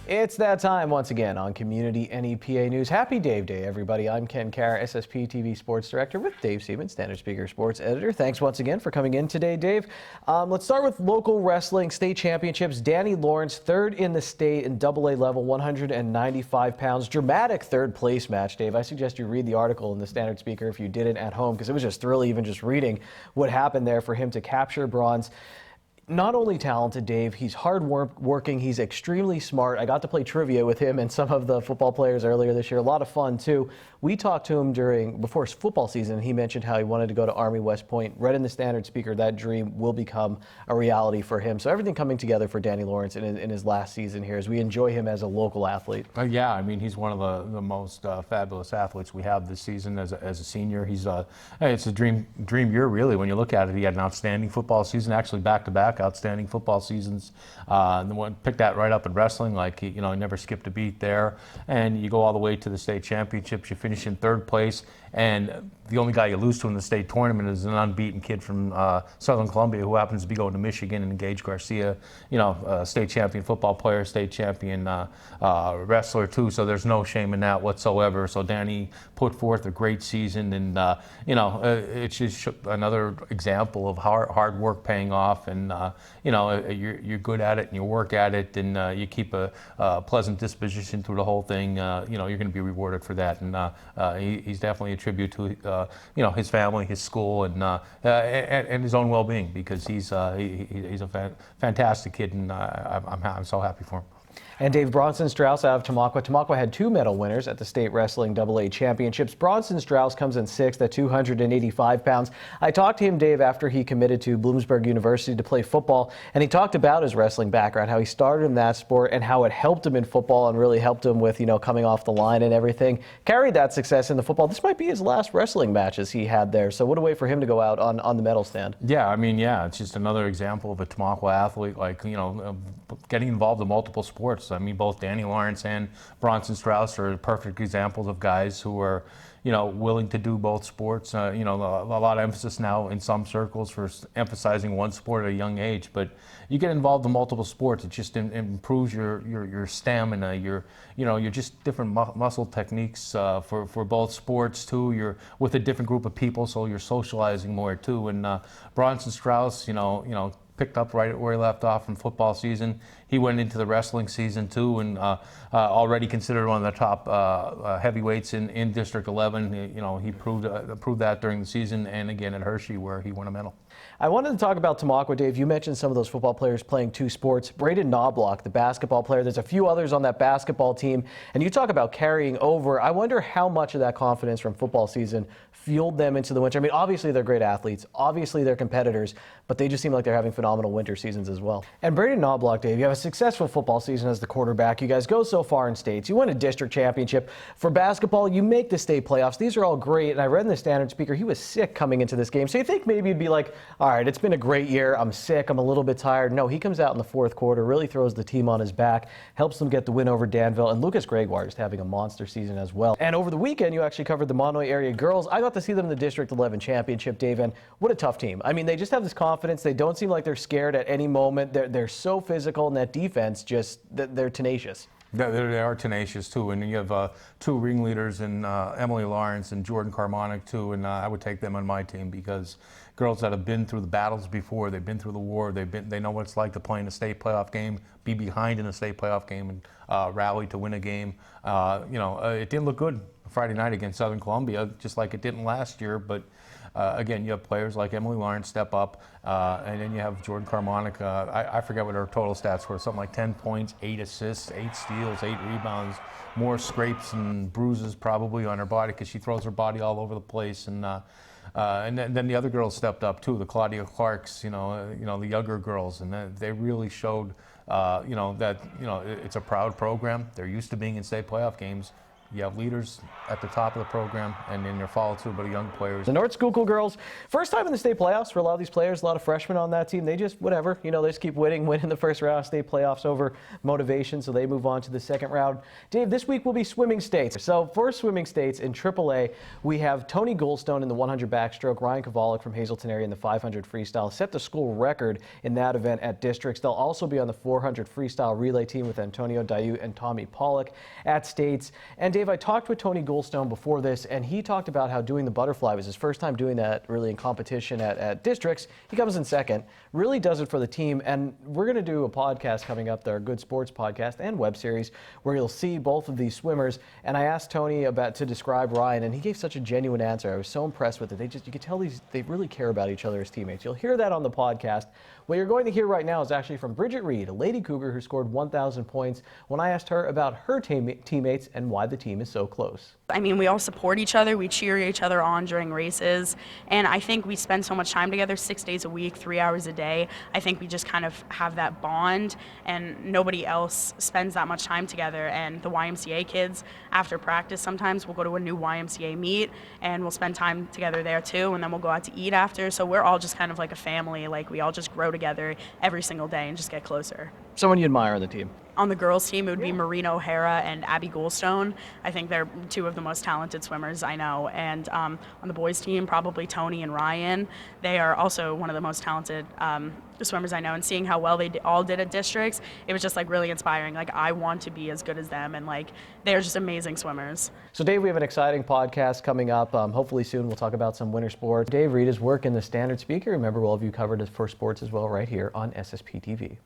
It's that time once again on Community NEPA News. Happy Dave Day, everybody. I'm Ken Carr, SSP TV Sports Director with Dave Seaman, Standard Speaker Sports Editor. Thanks once again for coming in today, Dave. Let's start with local wrestling state championships. Danny Lawrence, third in the state in AA level, 195 pounds. Dramatic third place match, Dave. I suggest you read the article in the Standard Speaker if you didn't at home, because it was just thrilling even just reading what happened there for him to capture bronze. Not only talented, Dave, he's hard working, he's extremely smart. I got to play trivia with him and some of the football players earlier this year. A lot of fun, too. We talked to him before football season. He mentioned how he wanted to go to Army West Point. Read in the Standard Speaker, that dream will become a reality for him. So everything coming together for Danny Lawrence in his last season here as we enjoy him as a local athlete. Yeah, I mean, he's one of the most fabulous athletes we have this season as a senior. It's a dream year, really, when you look at it. He had an outstanding football season, actually back-to-back outstanding football seasons. And one picked that right up in wrestling, like he never skipped a beat there. And you go all the way to the state championships. You finish in third place, and the only guy you lose to in the state tournament is an unbeaten kid from Southern Columbia who happens to be going to Michigan, and Gage Garcia, state champion football player, state champion wrestler too. So there's no shame in that whatsoever. So Danny put forth a great season, and it's just another example of hard work paying off, and you're good at it and you work at it, and you keep a pleasant disposition through the whole thing. You're going to be rewarded for that, and he's definitely a tribute to his family, his school, and his own well-being, because he's a fantastic kid, and I'm so happy for him. And Dave, Bronson Straus out of Tamaqua. Tamaqua had 2 medal winners at the state wrestling AA championships. Bronson Straus comes in 6th at 285 pounds. I talked to him, Dave, after he committed to Bloomsburg University to play football, and he talked about his wrestling background, how he started in that sport and how it helped him in football and really helped him with, coming off the line and everything. Carried that success in the football. This might be his last wrestling matches he had there, so what a way for him to go out on the medal stand. Yeah, I mean, it's just another example of a Tamaqua athlete, getting involved in multiple sports. I mean, both Danny Lawrence and Bronson Straus are perfect examples of guys who are, willing to do both sports. A lot of emphasis now in some circles for emphasizing one sport at a young age, but you get involved in multiple sports, it just improves your stamina, your just different muscle techniques for both sports too. You're with a different group of people, so you're socializing more too. And Bronson Straus, picked up right where he left off from football season. He went into the wrestling season too, and already considered one of the top heavyweights in District 11. He proved that during the season, and again at Hershey, where he won a medal. I wanted to talk about Tamaqua, Dave. You mentioned some of those football players playing 2 sports. Braden Knobloch, the basketball player. There's a few others on that basketball team, and you talk about carrying over. I wonder how much of that confidence from football season fueled them into the winter. I mean, obviously they're great athletes. Obviously they're competitors, but they just seem like they're having phenomenal winter seasons as well. And Braden Knobloch, Dave, you have a successful football season as the quarterback. You guys go so far in states. You win a district championship. For basketball, you make the state playoffs. These are all great. And I read in the Standard Speaker, he was sick coming into this game. So you think maybe you'd be like, all right, it's been a great year. I'm sick. I'm a little bit tired. No, he comes out in the 4th quarter, really throws the team on his back, helps them get the win over Danville. And Lucas Gregoire just having a monster season as well. And over the weekend, you actually covered the Monoy area girls. I got to see them in the District 11 championship, Dave, and what a tough team. I mean, they just have this confidence. They don't seem like they're scared at any moment. They're so physical, and that defense they're tenacious. They are tenacious too, and you have 2 ringleaders in Emily Lawrence and Jordan Carmonic too, and I would take them on my team, because girls that have been through the battles before, they've been through the war, they know what it's like to play in a state playoff game, be behind in a state playoff game, and rally to win a game. It didn't look good Friday night against Southern Columbia, just like it didn't last year, but again, you have players like Emily Lawrence step up, and then you have Jordan Carmonic. I forget what her total stats were, something like 10 points, 8 assists, 8 steals, 8 rebounds, more scrapes and bruises probably on her body, because she throws her body all over the place. And then the other girls stepped up too, the Claudia Clarks, the younger girls, and they really showed, that it's a proud program. They're used to being in state playoff games. you have leaders at the top of the program, and then you're followed too by the young players. The North Schuylkill girls, first time in the state playoffs for a lot of these players, a lot of freshmen on that team. They just, whatever, they just keep winning the first round of state playoffs over motivation, so they move on to the second round. Dave, this week will be swimming states. So for swimming states in AAA, we have Tony Goldstone in the 100 backstroke, Ryan Kovalik from Hazleton area in the 500 freestyle, set the school record in that event at districts. They'll also be on the 400 freestyle relay team with Antonio Dayu and Tommy Pollock at states. And Dave, I talked with Tony Goldstone before this, and he talked about how doing the butterfly was his first time doing that really in competition at districts. He comes in second, really does it for the team. And we're going to do a podcast coming up, our Good Sports podcast and web series, where you'll see both of these swimmers. And I asked Tony to describe Ryan, and he gave such a genuine answer. I was so impressed with it. You could tell they really care about each other as teammates. You'll hear that on the podcast. What you're going to hear right now is actually from Bridget Reed, a Lady Cougar who scored 1,000 points, when I asked her about her teammates and why the team is so close. I mean, we all support each other, we cheer each other on during races, and I think we spend so much time together, 6 days a week, 3 hours a day. I think we just kind of have that bond, and nobody else spends that much time together. And the YMCA kids, after practice, sometimes we'll go to a new YMCA meet, and we'll spend time together there too, and then we'll go out to eat after. So we're all just kind of like a family, like we all just grow together every single day and just get closer. Someone you admire on the team? On the girls' team, it would be Marina O'Hara and Abby Goldstone. I think they're two of the most talented swimmers I know. And on the boys' team, probably Tony and Ryan. They are also one of the most talented swimmers I know. And seeing how well they all did at districts, it was just like really inspiring. Like, I want to be as good as them, and like they're just amazing swimmers. So Dave, we have an exciting podcast coming up. Hopefully soon we'll talk about some winter sports. Dave Reed is working the Standard Speaker. Remember, we'll have you covered for sports as well right here on SSP TV.